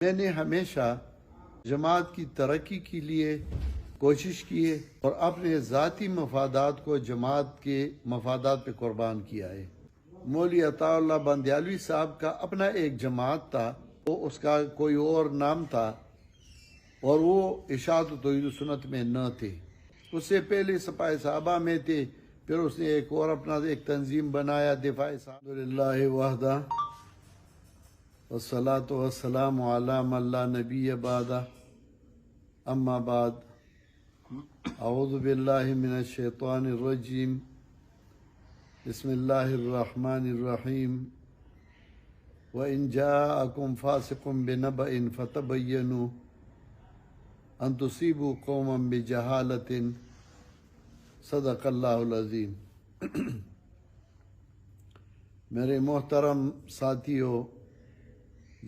میں نے ہمیشہ جماعت کی ترقی کے لیے کوشش کی ہے اور اپنے ذاتی مفادات کو جماعت کے مفادات پہ قربان کیا ہے۔ مولوی عطا اللہ بندیالوی صاحب کا اپنا ایک جماعت تھا، وہ اس کا کوئی اور نام تھا اور وہ اشاعت و توحید و سنت میں نہ تھے۔ اس سے پہلے سپاہ صحابہ میں تھے، پھر اس نے ایک اور اپنا ایک تنظیم بنایا دفاع صحابہ الحمدللہ وحدہ والصلاة والسلام علی من لا نبی بعدہ اما بعد اعوذ باللہ من الشیطان الرجیم بسم اللہ الرحمن الرحیم وَإِن جَاءَكُمْ فَاسِقٌ بِنَبَإٍ فَتَبَيَّنُوا أَن تُصِيبُوا قَوْمًا بِجَهَالَةٍ صدق اللہ العظیم۔ میرے محترم ساتھیوں،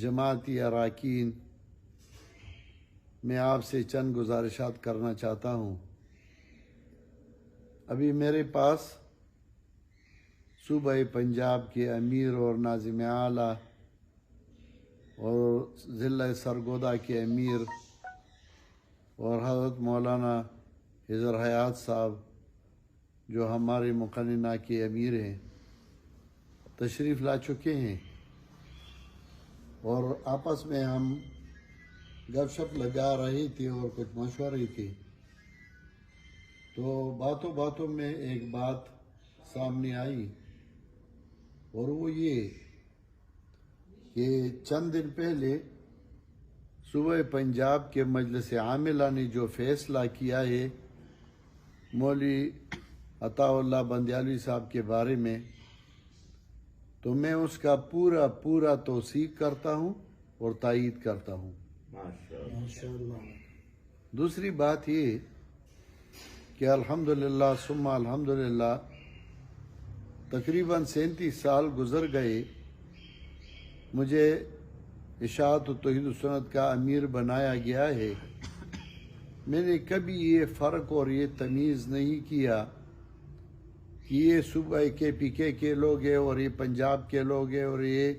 جماعتی اراکین، میں آپ سے چند گزارشات کرنا چاہتا ہوں۔ ابھی میرے پاس صوبہ پنجاب کے امیر اور ناظم اعلیٰ اور ضلع سرگودا کے امیر اور حضرت مولانا حضر حیات صاحب جو ہمارے مقننہ کے امیر ہیں تشریف لا چکے ہیں، اور آپس میں ہم گپ شپ لگا رہے تھے اور کچھ مشورے تھے، تو باتوں باتوں میں ایک بات سامنے آئی، اور وہ یہ کہ چند دن پہلے صوبہ پنجاب کے مجلس عاملہ نے جو فیصلہ کیا ہے مولوی عطا اللہ بندیالوی صاحب کے بارے میں، تو میں اس کا پورا توثیق کرتا ہوں اور تائید کرتا ہوں۔ دوسری بات یہ کہ الحمدللہ ثم الحمدللہ تقریباً 37 سال گزر گئے، مجھے اشاعت و توحید و سنت کا امیر بنایا گیا ہے۔ میں نے کبھی یہ فرق اور یہ تمیز نہیں کیا کہ یہ صوبہ کے پی کے لوگ ہیں اور یہ پنجاب کے لوگ ہیں اور یہ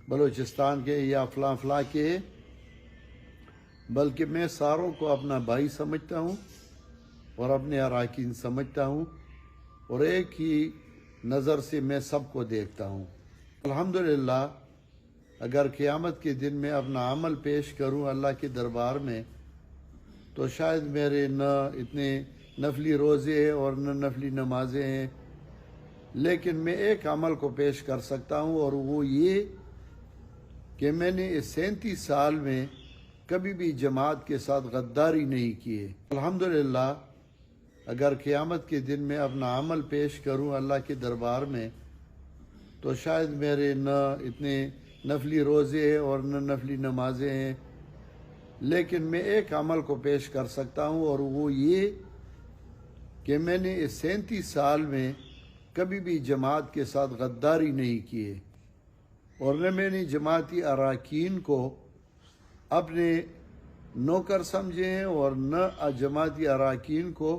بلوچستان کے یا فلاں کے ہیں، بلکہ میں ساروں کو اپنا بھائی سمجھتا ہوں اور اپنے اراکین سمجھتا ہوں، اور ایک ہی نظر سے میں سب کو دیکھتا ہوں۔ الحمدللہ اگر قیامت کے دن میں اپنا عمل پیش کروں اللہ کے دربار میں، تو شاید میرے نہ اتنے نفلی روزے ہیں اور نہ نفلی نمازیں ہیں، لیکن میں ایک عمل کو پیش کر سکتا ہوں، اور وہ یہ کہ میں نے اس 37 سال میں کبھی بھی جماعت کے ساتھ غداری نہیں کی ہے۔ الحمدللہ اگر قیامت کے دن میں اپنا عمل پیش کروں اللہ کے دربار میں، تو شاید میرے نہ اتنے نفلی روزے ہیں اور نہ نفلی نمازیں ہیں، لیکن میں ایک عمل کو پیش کر سکتا ہوں، اور وہ یہ کہ میں نے اس 37 سال میں کبھی بھی جماعت کے ساتھ غداری نہیں کی ہے، اور نہ میں نے جماعتی اراکین کو اپنے نوکر سمجھے ہیں اور نہ جماعتی اراکین کو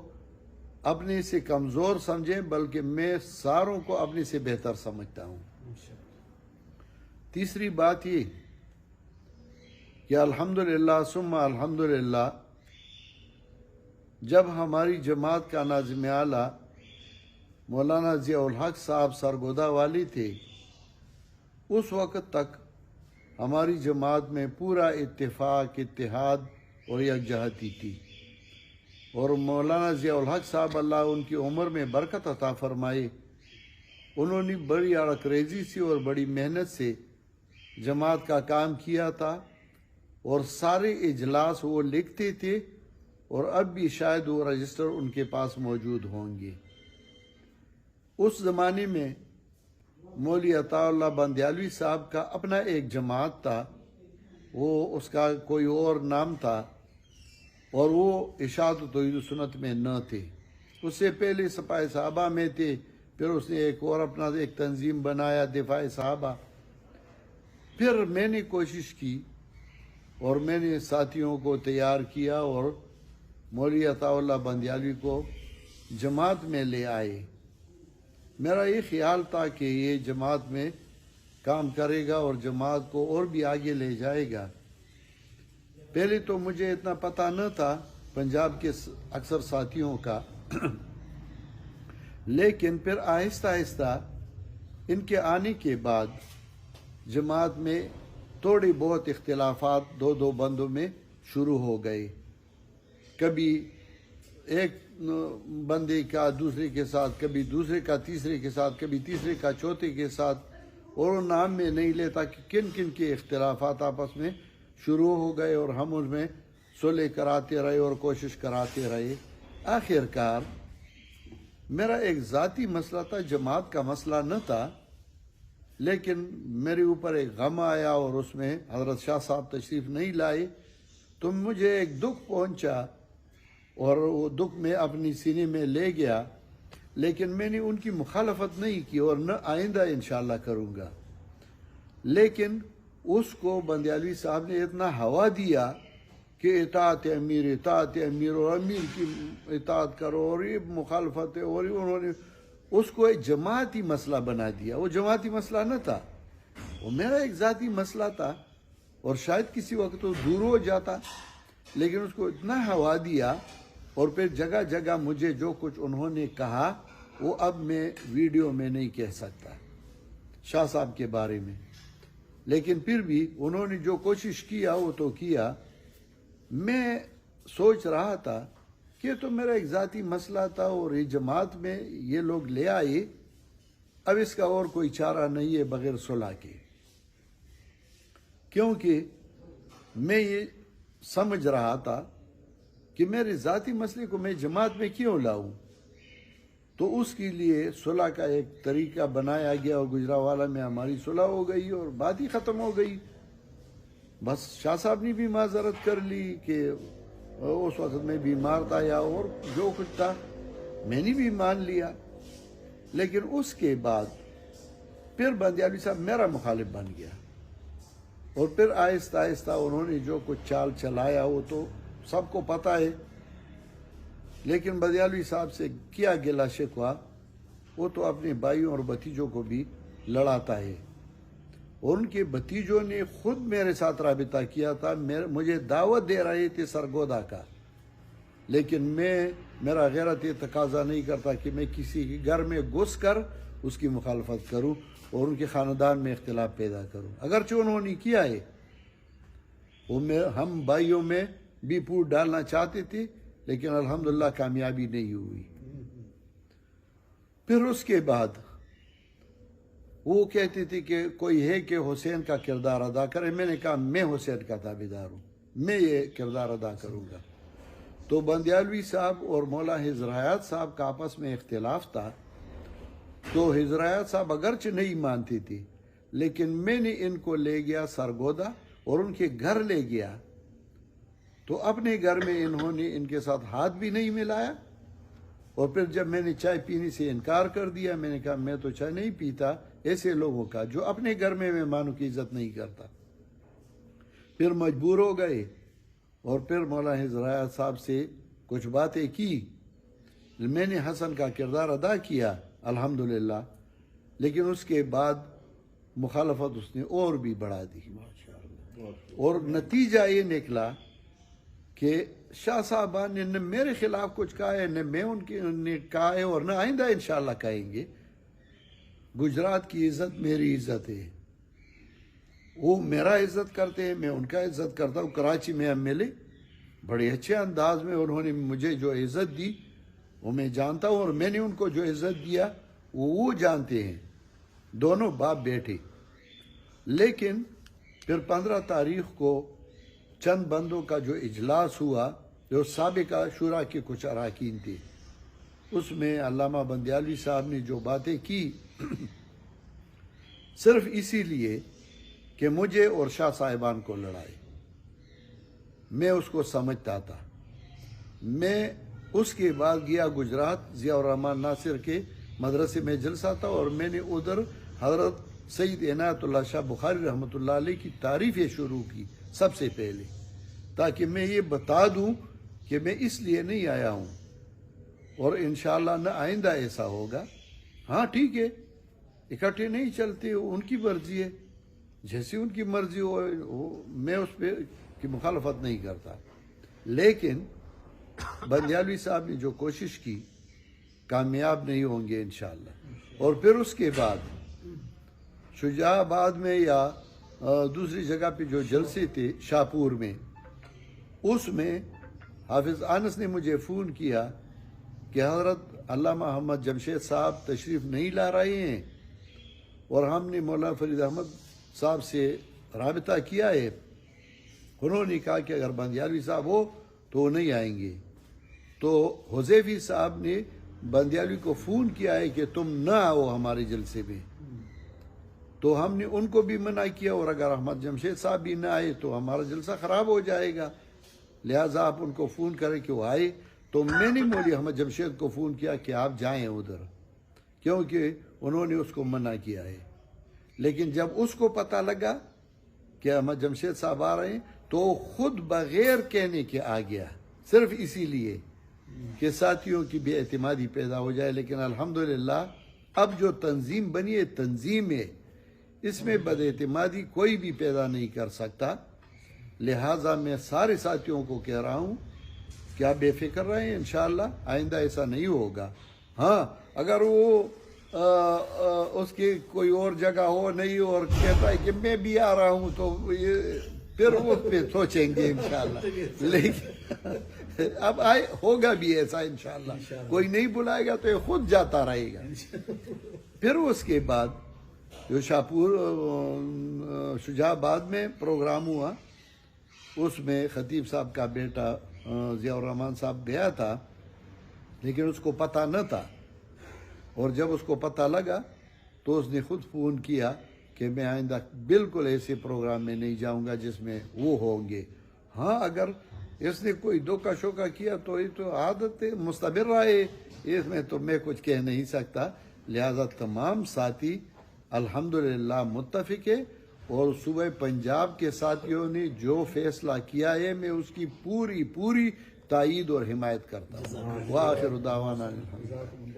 اپنے سے کمزور سمجھیں، بلکہ میں ساروں کو اپنے سے بہتر سمجھتا ہوں۔ تیسری بات یہ کہ الحمدللہ ثم الحمدللہ جب ہماری جماعت کا ناظم اعلیٰ مولانا ضیاء الحق صاحب سرگودا والی تھے، اس وقت تک ہماری جماعت میں پورا اتفاق، اتحاد اور یکجہتی تھی، اور مولانا ضیاء الحق صاحب اللہ ان کی عمر میں برکت عطا فرمائے، انہوں نے بڑی اڑکریزی سے اور بڑی محنت سے جماعت کا کام کیا تھا، اور سارے اجلاس وہ لکھتے تھے، اور اب بھی شاید وہ رجسٹر ان کے پاس موجود ہوں گے۔ اس زمانے میں مولوی عطا اللہ بندیالوی صاحب کا اپنا ایک جماعت تھا، وہ اس کا کوئی اور نام تھا، اور وہ اشاعت و توحید و سنت میں نہ تھے۔ اس سے پہلے سپاہ صحابہ میں تھے، پھر اس نے ایک اور اپنا ایک تنظیم بنایا دفاع صحابہ۔ پھر میں نے کوشش کی اور میں نے ساتھیوں کو تیار کیا اور مولوی عطا اللہ بندیالوی کو جماعت میں لے آئے۔ میرا یہ خیال تھا کہ یہ جماعت میں کام کرے گا اور جماعت کو اور بھی آگے لے جائے گا، پہلے تو مجھے اتنا پتہ نہ تھا پنجاب کے اکثر ساتھیوں کا، لیکن پھر آہستہ آہستہ ان کے آنے کے بعد جماعت میں تھوڑی بہت اختلافات دو بندوں میں شروع ہو گئے، کبھی ایک بندے کا دوسرے کے ساتھ، کبھی دوسرے کا تیسرے کے ساتھ، کبھی تیسرے کا چوتھے کے ساتھ، اور وہ نام میں نہیں لیتا کہ کن کن کے اختلافات آپس میں شروع ہو گئے، اور ہم ان میں صلح کراتے رہے اور کوشش کراتے رہے۔ آخر کار میرا ایک ذاتی مسئلہ تھا، جماعت کا مسئلہ نہ تھا، لیکن میرے اوپر ایک غم آیا اور اس میں حضرت شاہ صاحب تشریف نہیں لائے تو مجھے ایک دکھ پہنچا، اور وہ دکھ میں اپنی سینے میں لے گیا، لیکن میں نے ان کی مخالفت نہیں کی اور نہ آئندہ انشاءاللہ کروں گا۔ لیکن اس کو بندیالوی صاحب نے اتنا ہوا دیا کہ اطاعت امیر اور امیر کی اطاعت کرو، اور یہ مخالفت ہے، اور انہوں نے اس کو ایک جماعتی مسئلہ بنا دیا۔ وہ جماعتی مسئلہ نہ تھا، وہ میرا ایک ذاتی مسئلہ تھا، اور شاید کسی وقت وہ دور ہو جاتا، لیکن اس کو اتنا ہوا دیا، اور پھر جگہ جگہ مجھے جو کچھ انہوں نے کہا وہ اب میں ویڈیو میں نہیں کہہ سکتا شاہ صاحب کے بارے میں، لیکن پھر بھی انہوں نے جو کوشش کیا وہ تو کیا۔ میں سوچ رہا تھا کہ تو میرا ایک ذاتی مسئلہ تھا، اور یہ جماعت میں یہ لوگ لے آئے، اب اس کا اور کوئی چارہ نہیں ہے بغیر صلح کے، کیونکہ میں یہ سمجھ رہا تھا کہ میرے ذاتی مسئلے کو میں جماعت میں کیوں لاؤں، تو اس کے لیے صلح کا ایک طریقہ بنایا گیا، اور گجراوالا میں ہماری صلح ہو گئی اور بات ہی ختم ہو گئی۔ بس شاہ صاحب نے بھی معذرت کر لی کہ اس وقت میں بیمار تھا، یا اور جو کچھ تھا میں نے بھی مان لیا، لیکن اس کے بعد پھر بندیالوی صاحب میرا مخالف بن گیا، اور پھر آہستہ آہستہ انہوں نے جو کچھ چال چلایا وہ تو سب کو پتہ ہے، لیکن بندیالوی صاحب سے کیا گلہ شکوہ، وہ تو اپنے بھائیوں اور بھتیجوں کو بھی لڑاتا ہے، اور ان کے بھتیجوں نے خود میرے ساتھ رابطہ کیا تھا، مجھے دعوت دے رہے تھے سرگودا کا، لیکن میرا غیرت یہ تقاضا نہیں کرتا کہ میں کسی کے گھر میں گھس کر اس کی مخالفت کروں اور ان کے خاندان میں اختلاف پیدا کروں، اگرچہ انہوں نے کیا ہے، ہم بھائیوں میں بھی پھوٹ ڈالنا چاہتے تھے، لیکن الحمدللہ کامیابی نہیں ہوئی۔ پھر اس کے بعد وہ کہتے تھے کہ کوئی ہے کہ حسین کا کردار ادا کرے، میں نے کہا میں حسین کا تابعدار ہوں، میں یہ کردار ادا کروں گا۔ تو بندیالوی صاحب اور مولا حضرایات صاحب کا آپس میں اختلاف تھا، تو حضرایات صاحب اگرچہ نہیں مانتے تھے، لیکن میں نے ان کو لے گیا سرگودا اور ان کے گھر لے گیا، تو اپنے گھر میں انہوں نے ان کے ساتھ ہاتھ بھی نہیں ملایا، اور پھر جب میں نے چائے پینے سے انکار کر دیا، میں نے کہا میں تو چائے نہیں پیتا ایسے لوگوں کا جو اپنے گھر میں مہمانوں کی عزت نہیں کرتا، پھر مجبور ہو گئے، اور پھر مولا حضرایات صاحب سے کچھ باتیں کی، میں نے حسن کا کردار ادا کیا الحمدللہ، لیکن اس کے بعد مخالفت اس نے اور بھی بڑھا دی، اور نتیجہ یہ نکلا کہ شاہ صاحبان نے نہ میرے خلاف کچھ کہا ہے، نہ میں ان نے کہا ہے، اور نہ آئندہ انشاءاللہ کہیں گے۔ گجرات کی عزت میری عزت ہے، وہ میرا عزت کرتے ہیں، میں ان کا عزت کرتا ہوں۔ کراچی میں ہم ملے، بڑے اچھے انداز میں انہوں نے مجھے جو عزت دی وہ میں جانتا ہوں، اور میں نے ان کو جو عزت دیا وہ جانتے ہیں، دونوں باپ بیٹے۔ لیکن پھر 15 تاریخ کو چند بندوں کا جو اجلاس ہوا، جو سابقہ شورا کے کچھ اراکین تھے، اس میں علامہ بندیالوی صاحب نے جو باتیں کی صرف اسی لیے کہ مجھے اور شاہ صاحبان کو لڑائے، میں اس کو سمجھتا تھا۔ میں اس کے بعد گیا گجرات، ضیاء الرحمن ناصر کے مدرسے میں جلسہ تھا، اور میں نے ادھر حضرت سید عنایت اللہ شاہ بخاری رحمۃ اللہ علیہ کی تعریفیں شروع کی سب سے پہلے، تاکہ میں یہ بتا دوں کہ میں اس لیے نہیں آیا ہوں، اور انشاءاللہ نہ آئندہ ایسا ہوگا۔ ہاں ٹھیک ہے، اکٹھے نہیں چلتے، ان کی مرضی ہے، جیسی ان کی مرضی ہو میں اس پہ کی مخالفت نہیں کرتا، لیکن بندیالوی صاحب نے جو کوشش کی کامیاب نہیں ہوں گے انشاءاللہ۔ اور پھر اس کے بعد شجاع آباد میں یا دوسری جگہ پہ جو جلسے تھے شاہپور میں، اس میں حافظ انس نے مجھے فون کیا کہ حضرت علامہ محمد جمشید صاحب تشریف نہیں لا رہے ہیں، اور ہم نے مولانا فرید احمد صاحب سے رابطہ کیا ہے، انہوں نے کہا کہ اگر بندیالوی صاحب ہو تو وہ نہیں آئیں گے۔ تو حذیفی صاحب نے بندیالوی کو فون کیا ہے کہ تم نہ آؤ ہمارے جلسے میں، تو ہم نے ان کو بھی منع کیا، اور اگر احمد جمشید صاحب بھی نہ آئے تو ہمارا جلسہ خراب ہو جائے گا، لہٰذا آپ ان کو فون کریں کہ وہ آئے۔ تو میں نے مولوی احمد جمشید کو فون کیا کہ آپ جائیں ادھر، کیونکہ انہوں نے اس کو منع کیا ہے۔ لیکن جب اس کو پتہ لگا کہ احمد جمشید صاحب آ رہے ہیں تو خود بغیر کہنے کے آ گیا، صرف اسی لیے کہ ساتھیوں کی بے اعتمادی پیدا ہو جائے۔ لیکن الحمدللہ اب جو تنظیم بنی ہے، تنظیم ہے، اس میں بد اعتمادی کوئی بھی پیدا نہیں کر سکتا۔ لہٰذا میں سارے ساتھیوں کو کہہ رہا ہوں کہ آپ بے فکر رہیں، انشاءاللہ آئندہ ایسا نہیں ہوگا۔ ہاں اگر وہ اس کی کوئی اور جگہ ہو نہیں اور کہتا ہے کہ میں بھی آ رہا ہوں تو پھر وہ پہ سوچیں گے انشاءاللہ، لیکن اب ہوگا بھی ایسا انشاءاللہ، کوئی نہیں بلائے گا تو یہ خود جاتا رہے گا۔ پھر اس کے بعد جو شاہپور شجاع آباد میں پروگرام ہوا، اس میں خطیب صاحب کا بیٹا ضیاء الرحمن صاحب گیا تھا، لیکن اس کو پتہ نہ تھا، اور جب اس کو پتہ لگا تو اس نے خود فون کیا کہ میں آئندہ بالکل ایسے پروگرام میں نہیں جاؤں گا جس میں وہ ہوں گے۔ ہاں اگر اس نے کوئی دھوکہ شوکہ کیا تو یہ تو عادت ہے، مستمر رہے، اس میں تو میں کچھ کہہ نہیں سکتا۔ لہذا تمام ساتھی الحمدللہ متفق ہے، اور صوبہ پنجاب کے ساتھیوں نے جو فیصلہ کیا ہے میں اس کی پوری تائید اور حمایت کرتا ہوں۔ وآخر دعوانا الحمدللہ۔